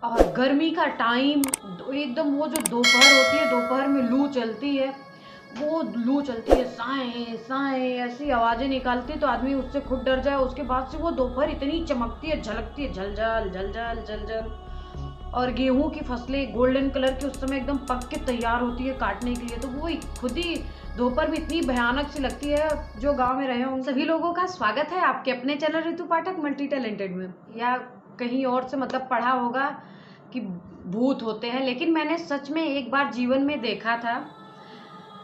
और गर्मी का टाइम एकदम वो जो दोपहर होती है, दोपहर में लू चलती है, वो लू चलती है, साएं साएं ऐसी आवाज़ें निकालती है तो आदमी उससे खुद डर जाए। उसके बाद से वो दोपहर इतनी चमकती है, झलकती है, झलझल झलझल झलझल। और गेहूं की फसलें गोल्डन कलर की उस समय एकदम पक के तैयार होती है काटने के लिए, तो वो खुद ही दोपहर में इतनी भयानक सी लगती है। जो गांव में रहे हों सभी लोगों का स्वागत है आपके अपने चैनल ऋतु पाठक मल्टी टैलेंटेड में। या कहीं और से मतलब पढ़ा होगा कि भूत होते हैं, लेकिन मैंने सच में एक बार जीवन में देखा था,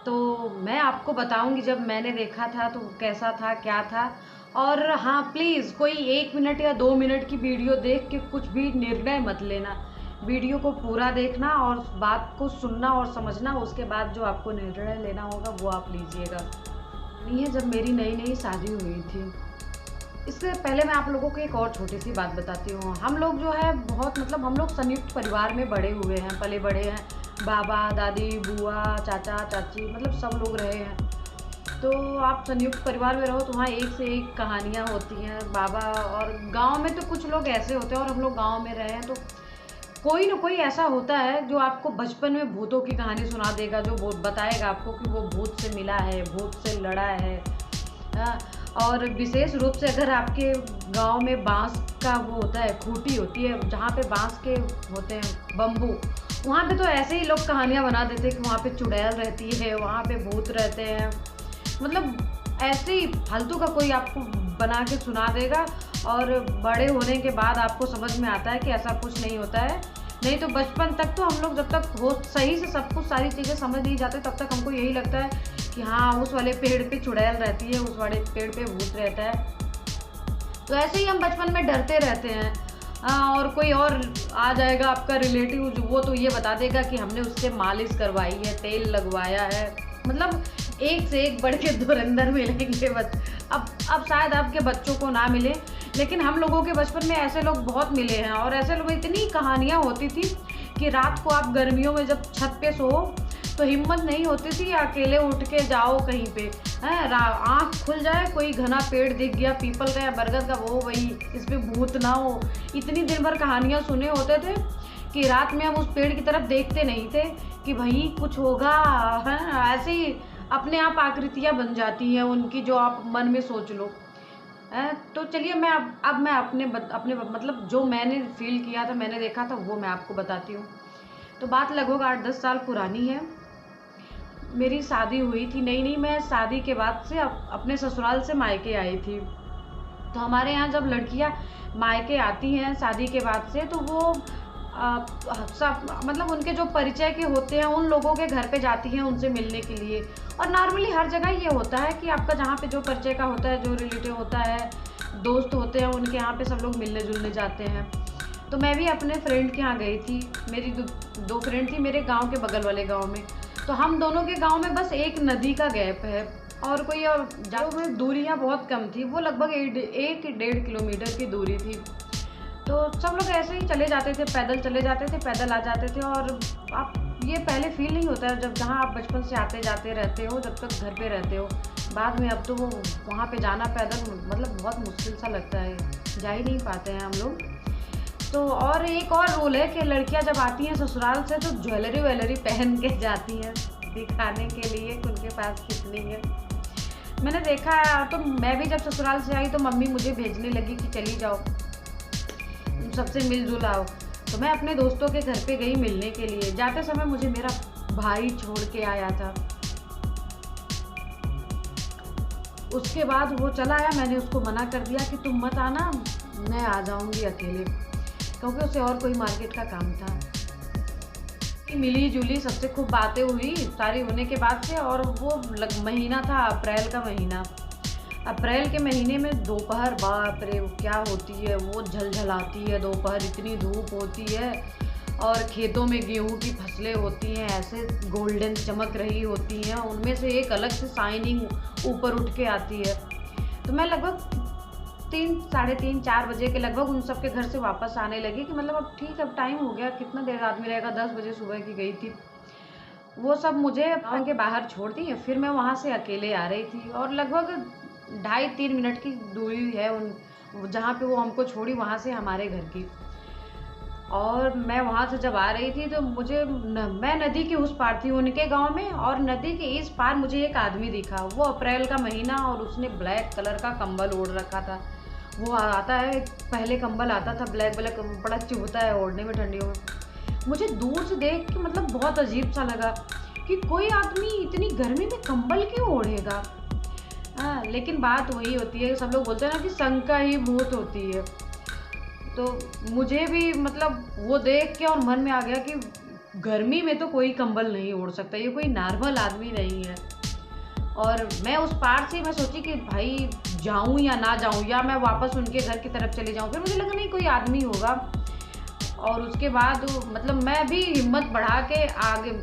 तो मैं आपको बताऊंगी जब मैंने देखा था तो कैसा था, क्या था। और हाँ, प्लीज़ कोई 1 मिनट या 2 मिनट की वीडियो देख के कुछ भी निर्णय मत लेना। वीडियो को पूरा देखना और बात को सुनना और समझना, उसके बाद जो आपको निर्णय लेना होगा वो आप लीजिएगा। नहीं है, जब मेरी नई नई शादी हुई थी, इससे पहले मैं आप लोगों को एक और छोटी सी बात बताती हूँ। हम लोग जो है बहुत मतलब हम लोग संयुक्त परिवार में बड़े हुए हैं, पले बड़े हैं। बाबा दादी बुआ चाचा चाची मतलब सब लोग रहे हैं। तो आप संयुक्त परिवार में रहो तो वहाँ एक से एक कहानियाँ होती हैं बाबा। और गांव में तो कुछ लोग ऐसे होते हैं, और हम लोग गांव में रहे हैं तो कोई ना कोई ऐसा होता है जो आपको बचपन में भूतों की कहानी सुना देगा, जो बताएगा आपको कि वो भूत से मिला है, भूत से लड़ा है। हाँ, और विशेष रूप से अगर आपके गांव में बांस का वो होता है, खूंटी होती है जहाँ पे बांस के होते हैं बम्बू, वहाँ पे तो ऐसे ही लोग कहानियाँ बना देते हैं कि वहाँ पे चुड़ैल रहती है, वहाँ पे भूत रहते हैं। मतलब ऐसे ही फालतू का कोई आपको बना के सुना देगा, और बड़े होने के बाद आपको समझ में आता है कि ऐसा कुछ नहीं होता है। नहीं तो बचपन तक तो हम लोग जब तक हो सही से सब कुछ सारी चीज़ें समझ नहीं जाते तब तक हमको यही लगता है कि हाँ, उस वाले पेड़ पे चुड़ैल रहती है, उस वाले पेड़ पे भूत रहता है। तो ऐसे ही हम बचपन में डरते रहते हैं। और कोई और आ जाएगा आपका रिलेटिव, वो तो ये बता देगा कि हमने उससे मालिश करवाई है, तेल लगवाया है। मतलब एक से एक बढ़ के धुरंधर मिलेंगे अब शायद आपके बच्चों को ना मिले, लेकिन हम लोगों के बचपन में ऐसे लोग बहुत मिले हैं। और ऐसे लोग इतनी कहानियाँ होती थी कि रात को आप गर्मियों में जब छत पे सो तो हिम्मत नहीं होती थी अकेले उठ के जाओ कहीं पे। है आँख खुल जाए, कोई घना पेड़ दिख गया पीपल का या बरगद का, वो वही इस पे भूत ना हो। इतनी दिन भर कहानियाँ सुने होते थे कि रात में हम उस पेड़ की तरफ देखते नहीं थे कि भाई कुछ होगा। है ऐसे ही अपने आप आकृतियाँ बन जाती हैं उनकी, जो आप मन में सोच लो। तो चलिए मैं अब मैं अपने मतलब जो मैंने फील किया था, मैंने देखा था, वो मैं आपको बताती हूँ। तो बात लगभग 8-10 साल पुरानी है। मेरी शादी हुई थी नई नई, मैं शादी के बाद से अपने ससुराल से मायके आई थी। तो हमारे यहाँ जब लड़कियाँ मायके आती हैं शादी के बाद से, तो वो सब मतलब उनके जो परिचय के होते हैं उन लोगों के घर पे जाती हैं उनसे मिलने के लिए। और नॉर्मली हर जगह ये होता है कि आपका जहाँ पे जो परिचय का होता है, जो रिलेटिव होता है, दोस्त होते हैं, उनके यहाँ पे सब लोग मिलने जुलने जाते हैं। तो मैं भी अपने फ्रेंड के यहाँ गई थी। मेरी दो फ्रेंड थी मेरे गांव के बगल वाले गांव में। तो हम दोनों के गांव में बस एक नदी का गैप है, और कोई और जाओ में दूरियाँ बहुत कम थी, वो लगभग 1-1.5 किलोमीटर की दूरी थी। तो सब लोग ऐसे ही चले जाते थे, पैदल चले जाते थे, पैदल आ जाते थे। और आप ये पहले फील नहीं होता है जब जहाँ आप बचपन से आते जाते रहते हो, जब तक घर पे रहते हो। बाद में अब तो वो वहाँ पे जाना पैदल मतलब बहुत मुश्किल सा लगता है, जा ही नहीं पाते हैं हम लोग। तो और एक और रूल है कि लड़कियां जब आती हैं ससुराल से तो ज्वेलरी वेलरी पहन के जाती हैं, दिखाने के लिए कि उनके पास कितनी है। मैंने देखा है, तो मैं भी जब ससुराल से आई तो मम्मी मुझे भेजने लगी कि चली जाओ, सबसे मिलजुल आओ। तो मैं अपने दोस्तों के घर पे गई मिलने के लिए। जाते समय मुझे मेरा भाई छोड़ के आया था। उसके बाद वो चला आया, मैंने उसको मना कर दिया कि तुम मत आना, मैं आ जाऊंगी अकेले, क्योंकि उसे और कोई मार्केट का काम था। मिली जुली सबसे खूब बातें हुई सारी होने के बाद से। और वो महीना था अप्रैल का महीना। अप्रैल के महीने में दोपहर, बाप रे क्या होती है, वो झलझलाती है दोपहर, इतनी धूप होती है। और खेतों में गेहूं की फसलें होती हैं, ऐसे गोल्डन चमक रही होती हैं, उनमें से एक अलग से शाइनिंग ऊपर उठ के आती है। तो मैं लगभग 3, 3:30, 4 बजे के लगभग उन सब के घर से वापस आने लगी कि मतलब अब ठीक, अब टाइम हो गया, कितना देर आदमी रहेगा, 10 बजे सुबह की गई थी। वो सब मुझे गाँव के बाहर छोड़ दी, फिर मैं वहाँ से अकेले आ रही थी। और लगभग 2.5-3 मिनट की दूरी है उन जहाँ पे वो हमको छोड़ी, वहाँ से हमारे घर की। और मैं वहाँ से जब आ रही थी तो मैं नदी के उस पार थी उनके गांव में, और नदी के इस पार मुझे एक आदमी दिखा। वो अप्रैल का महीना, और उसने ब्लैक कलर का कंबल ओढ़ रखा था। वो आता है, पहले कंबल आता था ब्लैक ब्लैक, बड़ा चुभता है ओढ़ने में ठंडियों में। मुझे दूर से देख के मतलब बहुत अजीब सा लगा कि कोई आदमी इतनी गर्मी में कंबल क्यों ओढ़ेगा। हाँ, लेकिन बात वही होती है, सब लोग बोलते हैं ना कि शंका ही भूत होती है। तो मुझे भी मतलब वो देख के और मन में आ गया कि गर्मी में तो कोई कंबल नहीं ओढ़ सकता, ये कोई नॉर्मल आदमी नहीं है। और मैं उस पार से मैं सोची कि भाई जाऊं या ना जाऊं, या मैं वापस उनके घर की तरफ चली जाऊं। फिर मुझे लगा नहीं, कोई आदमी होगा। और उसके बाद मतलब मैं भी हिम्मत बढ़ा के आगे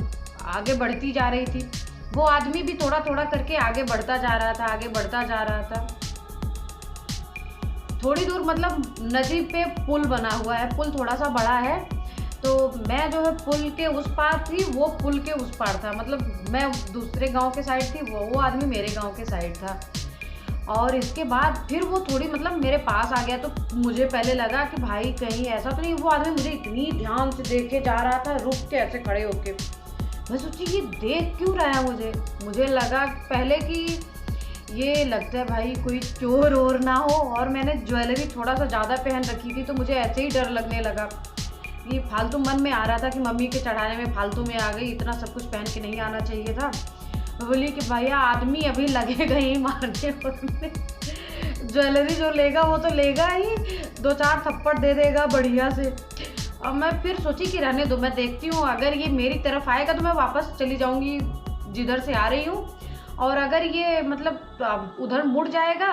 आगे बढ़ती जा रही थी। वो आदमी भी थोड़ा थोड़ा करके आगे बढ़ता जा रहा था, आगे बढ़ता जा रहा था। थोड़ी दूर मतलब नदी पे पुल बना हुआ है, पुल थोड़ा सा बड़ा है। तो मैं जो है पुल के उस पार थी, वो पुल के उस पार था। मतलब मैं दूसरे गांव के साइड थी, वो आदमी मेरे गांव के साइड था। और इसके बाद फिर वो थोड़ी मतलब मेरे पास आ गया। तो मुझे पहले लगा कि भाई कहीं ऐसा तो नहीं, वो आदमी मुझे इतनी ध्यान से देखे जा रहा था, रुक के ऐसे खड़े होके। मैं सोची ये देख क्यों रहा है मुझे लगा पहले कि ये लगता है भाई कोई चोर और ना हो। और मैंने ज्वेलरी थोड़ा सा ज़्यादा पहन रखी थी, तो मुझे ऐसे ही डर लगने लगा। ये फालतू मन में आ रहा था कि मम्मी के चढ़ाने में फालतू में आ गई, इतना सब कुछ पहन के नहीं आना चाहिए था। मैं बोली कि भैया आदमी अभी लगेगा ही मारने पड़ने, ज्वेलरी जो लेगा वो तो लेगा ही, 2-4 थप्पड़ दे देगा बढ़िया से। अब मैं फिर सोची कि रहने दो, मैं देखती हूँ, अगर ये मेरी तरफ आएगा तो मैं वापस चली जाऊँगी जिधर से आ रही हूँ। और अगर ये मतलब उधर मुड़ जाएगा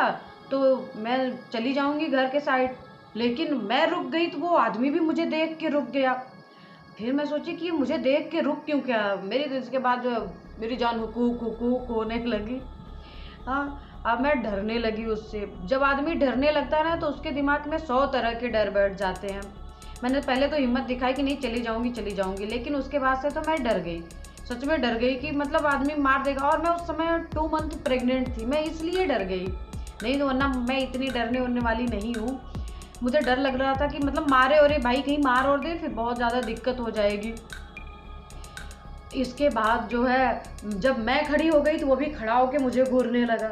तो मैं चली जाऊँगी घर के साइड। लेकिन मैं रुक गई तो वो आदमी भी मुझे देख के रुक गया। फिर मैं सोची कि ये मुझे देख के रुक क्यों गया। मेरी तो इसके बाद जो मेरी जान हुकूक हुकूक होने लगी। हाँ, अब मैं डरने लगी उससे। जब आदमी डरने लगता है ना तो उसके दिमाग में 100 तरह के डर बैठ जाते हैं। मैंने पहले तो हिम्मत दिखाई कि नहीं चली जाऊँगी, लेकिन उसके बाद से तो मैं डर गई, सच में डर गई कि मतलब आदमी मार देगा। और मैं उस समय 2 मंथ प्रेग्नेंट थी, मैं इसलिए डर गई, नहीं तो वरना मैं इतनी डरने उड़ने वाली नहीं हूँ। मुझे डर लग रहा था कि मतलब मारे और भाई कहीं मार और दे, फिर बहुत ज़्यादा दिक्कत हो जाएगी। इसके बाद जो है जब मैं खड़ी हो गई तो वो भी खड़ा होकर मुझे घूरने लगा।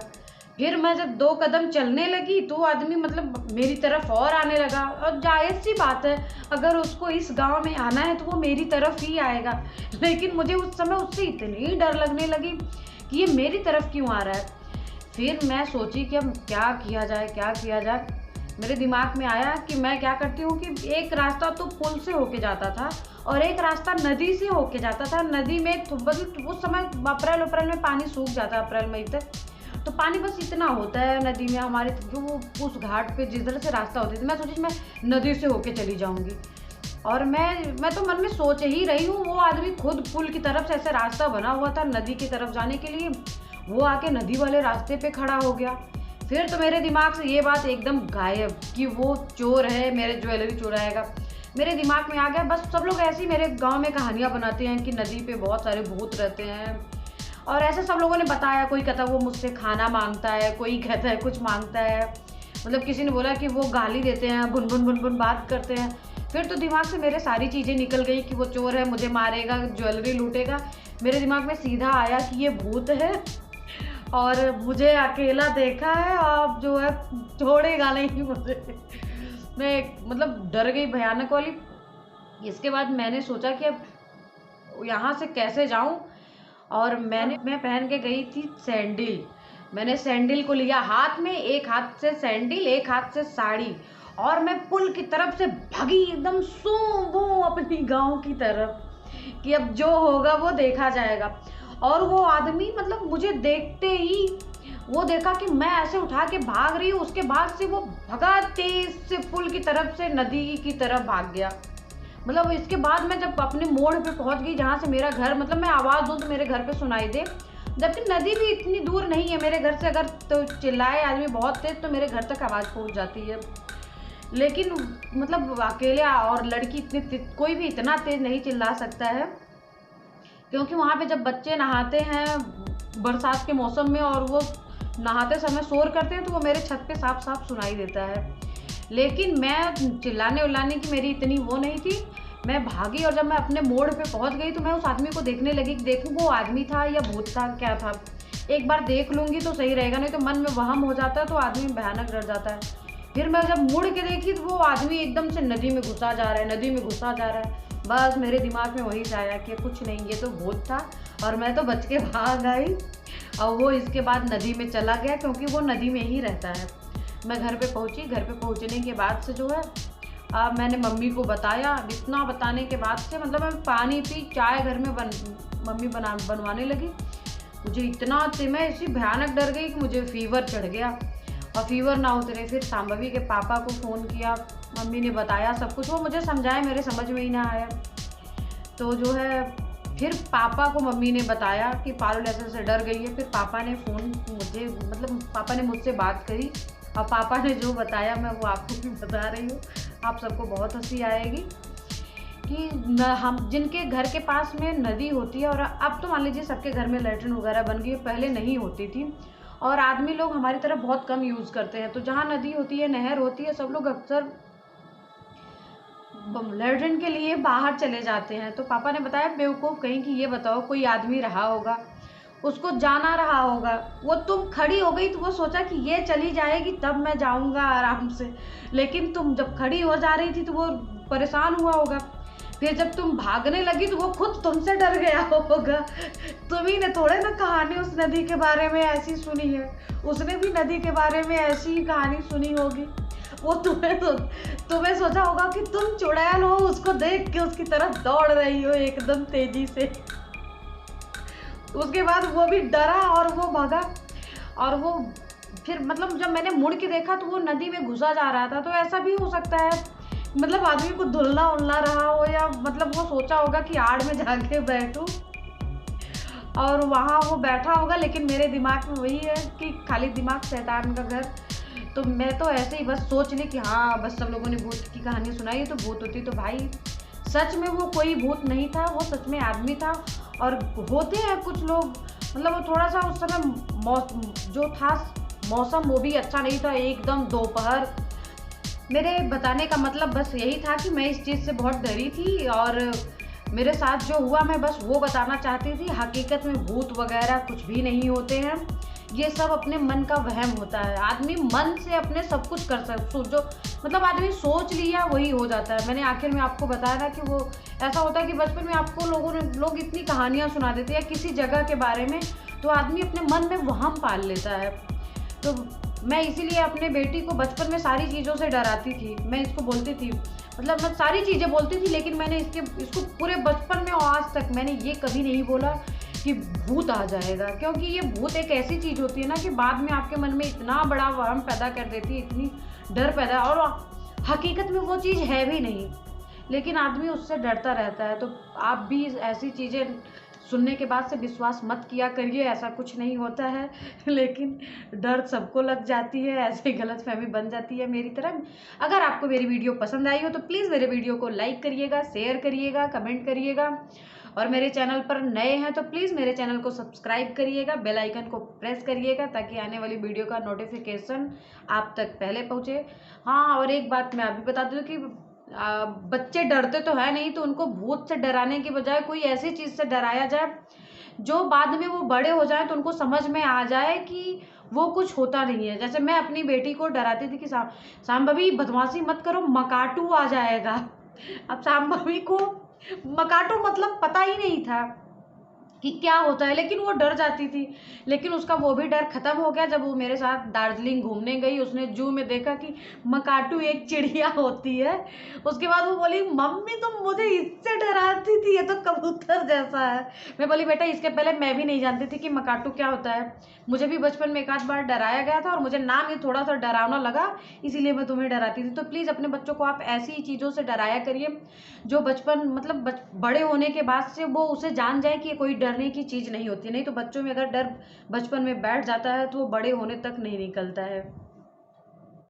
फिर मैं जब 2 कदम चलने लगी तो आदमी मतलब मेरी तरफ और आने लगा। और जायज़ सी बात है, अगर उसको इस गांव में आना है तो वो मेरी तरफ ही आएगा। लेकिन मुझे उस समय उससे इतनी डर लगने लगी कि ये मेरी तरफ क्यों आ रहा है। फिर मैं सोची कि अब क्या किया जाए। मेरे दिमाग में आया कि मैं क्या करती हूँ कि एक रास्ता तो पुल से होके जाता था और एक रास्ता नदी से होके जाता था। नदी में मतलब उस समय अप्रैल में पानी सूख जाता है, अप्रैल मई तक तो पानी बस इतना होता है नदी में हमारे, जो वो उस घाट पे जिधर से रास्ता होती थी। मैं सोची मैं नदी से होके चली जाऊंगी। और मैं तो मन में सोच ही रही हूँ, वो आदमी खुद पुल की तरफ से ऐसे रास्ता बना हुआ था नदी की तरफ जाने के लिए, वो आके नदी वाले रास्ते पे खड़ा हो गया। फिर तो मेरे दिमाग से ये बात एकदम गायब कि वो चोर है, मेरे ज्वेलरी चुराएगा। मेरे दिमाग में आ गया। बस सब लोग ऐसे ही मेरे गाँव में कहानियाँ बनाते हैं कि नदी पे बहुत सारे भूत रहते हैं, और ऐसे सब लोगों ने बताया। कोई कहता है वो मुझसे खाना मांगता है, कोई कहता है कुछ मांगता है, मतलब किसी ने बोला कि वो गाली देते हैं, बुन बुन बुन बुन बात करते हैं। फिर तो दिमाग से मेरे सारी चीज़ें निकल गई कि वो चोर है, मुझे मारेगा, ज्वेलरी लूटेगा। मेरे दिमाग में सीधा आया कि ये भूत है और मुझे अकेला देखा है, अब जो है छोड़ेगा नहीं मुझे। मैं मतलब डर गई भयानक वाली। इसके बाद मैंने सोचा कि अब यहाँ से कैसे जाऊँ, और मैं पहन के गई थी सैंडल। मैंने सैंडल को लिया हाथ में, एक हाथ से सैंडल, एक हाथ से साड़ी, और मैं पुल की तरफ से भागी एकदम सूं अपनी गांव की तरफ कि अब जो होगा वो देखा जाएगा। और वो आदमी मतलब मुझे देखते ही वो देखा कि मैं ऐसे उठा के भाग रही हूँ, उसके बाद से वो भगा तेज से पुल की तरफ से नदी की तरफ भाग गया। मतलब इसके बाद मैं जब अपने मोड़ पे पहुंच गई जहाँ से मेरा घर, मतलब मैं आवाज़ दूँ तो मेरे घर पे सुनाई दे, जबकि नदी भी इतनी दूर नहीं है मेरे घर से। अगर तो चिल्लाए आदमी बहुत तेज तो मेरे घर तक आवाज़ पहुंच जाती है। लेकिन मतलब अकेले और लड़की इतनी कोई भी इतना तेज नहीं चिल्ला सकता है, क्योंकि वहाँ पे जब बच्चे नहाते हैं बरसात के मौसम में और वो नहाते समय शोर करते हैं तो वो मेरे छत पे साफ साफ सुनाई देता है। लेकिन मैं चिल्लाने उल्लाने की मेरी इतनी वो नहीं थी। मैं भागी और जब मैं अपने मोड़ पे पहुंच गई तो मैं उस आदमी को देखने लगी कि देखूं वो आदमी था या भूत था, क्या था। एक बार देख लूंगी तो सही रहेगा, नहीं तो मन में वहम हो जाता है तो आदमी भयानक डर जाता है। फिर मैं जब मुड़ के देखी तो वो आदमी एकदम से नदी में घुसा जा रहा है, नदी में घुसा जा रहा है। बस मेरे दिमाग में वही से आया कि कुछ नहीं, ये तो भूत था, और मैं तो बच के भाग आई। और वो इसके बाद नदी में चला गया, क्योंकि वो नदी में ही रहता है। मैं घर पे पहुंची, घर पे पहुंचने के बाद से जो है मैंने मम्मी को बताया। इतना बताने के बाद से मतलब मैं पानी पी, चाय घर में मम्मी बनवाने लगी। मुझे इतना मैं ऐसी भयानक डर गई कि मुझे फीवर चढ़ गया, और फीवर ना उतरे फिर सांभवी के पापा को फ़ोन किया। मम्मी ने बताया सब कुछ, वो मुझे समझाए, मेरे समझ में ही ना आया। तो जो है फिर पापा को मम्मी ने बताया कि पारुल ऐसे ऐसे डर गई है। फिर पापा ने फ़ोन मुझे मतलब पापा ने मुझसे बात करी, और पापा ने जो बताया मैं वो आपको भी बता रही हूँ। आप सबको बहुत हंसी आएगी कि हम जिनके घर के पास में नदी होती है, और अब तो मान लीजिए सबके घर में लैट्रिन वगैरह बन गई है, पहले नहीं होती थी, और आदमी लोग हमारी तरफ बहुत कम यूज़ करते हैं। तो जहाँ नदी होती है, नहर होती है, सब लोग अक्सर लैट्रिन के लिए बाहर चले जाते हैं। तो पापा ने बताया बेवकूफ़ कहीं कि ये बताओ कोई आदमी रहा होगा, उसको जाना रहा होगा, वो तुम खड़ी हो गई तो वो सोचा कि ये चली जाएगी तब मैं जाऊंगा आराम से, लेकिन तुम जब खड़ी हो जा रही थी तो वो परेशान हुआ होगा। फिर जब तुम भागने लगी तो वो खुद तुमसे डर गया होगा। तुम्ही ने थोड़े ना कहानी उस नदी के बारे में ऐसी सुनी है, उसने भी नदी के बारे में ऐसी ही कहानी सुनी होगी। वो तुम्हें सोचा होगा कि तुम चुड़ैल हो, उसको देख के उसकी तरफ दौड़ रही हो एकदम तेजी से। उसके बाद वो भी डरा और वो भागा, और वो फिर मतलब जब मैंने मुड़ के देखा तो वो नदी में घुसा जा रहा था। तो ऐसा भी हो सकता है मतलब आदमी को धुलना उलना रहा हो, या मतलब वो सोचा होगा कि आड़ में जाके बैठूं, और वहाँ वो बैठा होगा। लेकिन मेरे दिमाग में वही है कि खाली दिमाग शैतान का घर। तो मैं तो ऐसे ही बस सोच ली कि हाँ बस सब लोगों ने भूत की कहानी सुनाई, तो भूत होती तो भाई सच में वो कोई भूत नहीं था, वो सच में आदमी था। और होते हैं कुछ लोग मतलब वो थोड़ा सा उस समय जो था मौसम वो भी अच्छा नहीं था, एकदम दोपहर। मेरे बताने का मतलब बस यही था कि मैं इस चीज़ से बहुत डरी थी, और मेरे साथ जो हुआ मैं बस वो बताना चाहती थी। हकीकत में भूत वगैरह कुछ भी नहीं होते हैं, ये सब अपने मन का वहम होता है। आदमी मन से अपने सब कुछ कर सकता, जो मतलब आदमी सोच लिया वही हो जाता है। मैंने आखिर में आपको बताया ना कि वो ऐसा होता है कि बचपन में आपको लोग इतनी कहानियाँ सुना देते हैं किसी जगह के बारे में, तो आदमी अपने मन में वहम पाल लेता है। तो मैं इसीलिए अपने बेटी को बचपन में सारी चीज़ों से डराती थी। मैं इसको बोलती थी, मतलब मैं सारी चीज़ें बोलती थी, लेकिन मैंने इसको पूरे बचपन में और आज तक मैंने ये कभी नहीं बोला कि भूत आ जाएगा, क्योंकि ये भूत एक ऐसी चीज़ होती है ना कि बाद में आपके मन में इतना बड़ा वहम पैदा कर देती है, इतनी डर पैदा, और हकीकत में वो चीज़ है भी नहीं, लेकिन आदमी उससे डरता रहता है। तो आप भी ऐसी चीज़ें सुनने के बाद से विश्वास मत किया करिए, ऐसा कुछ नहीं होता है। लेकिन डर सबको लग जाती है, ऐसे गलतफहमी बन जाती है मेरी तरह। अगर आपको मेरी वीडियो पसंद आई हो तो प्लीज़ मेरे वीडियो को लाइक करिएगा, शेयर करिएगा, कमेंट करिएगा, और मेरे चैनल पर नए हैं तो प्लीज़ मेरे चैनल को सब्सक्राइब करिएगा, बेल आइकन को प्रेस करिएगा, ताकि आने वाली वीडियो का नोटिफिकेशन आप तक पहले पहुँचे। हाँ, और एक बात मैं अभी बता दूँ कि बच्चे डरते तो है नहीं, तो उनको भूत से डराने की बजाय कोई ऐसी चीज़ से डराया जाए जो बाद में वो बड़े हो जाए तो उनको समझ में आ जाए कि वो कुछ होता नहीं है। जैसे मैं अपनी बेटी को डराती थी कि सांभवी बदमाशी मत करो, मकाटू आ जाएगा। अब सांभवी को मकाटू मतलब पता ही नहीं था कि क्या होता है, लेकिन वो डर जाती थी। लेकिन उसका वो भी डर खत्म हो गया जब वो मेरे साथ दार्जिलिंग घूमने गई। उसने जू में देखा कि मकाटू एक चिड़िया होती है। उसके बाद वो बोली मम्मी तुम मुझे इससे डराती थी, ये तो कबूतर जैसा है। मैं बोली बेटा इसके पहले मैं भी नहीं जानती थी कि मकाटू क्या होता है, मुझे भी बचपन में एक आध बार डराया गया था और मुझे नाम ये थोड़ा सा डरावना लगा, इसीलिए मैं तुम्हें डराती थी। तो प्लीज़ अपने बच्चों को आप ऐसी चीज़ों से डराया करिए जो बचपन मतलब बड़े होने के बाद से वो उसे जान जाए कि ये कोई डरने की चीज़ नहीं होती। नहीं तो बच्चों में अगर डर बचपन में बैठ जाता है तो वो बड़े होने तक नहीं निकलता है।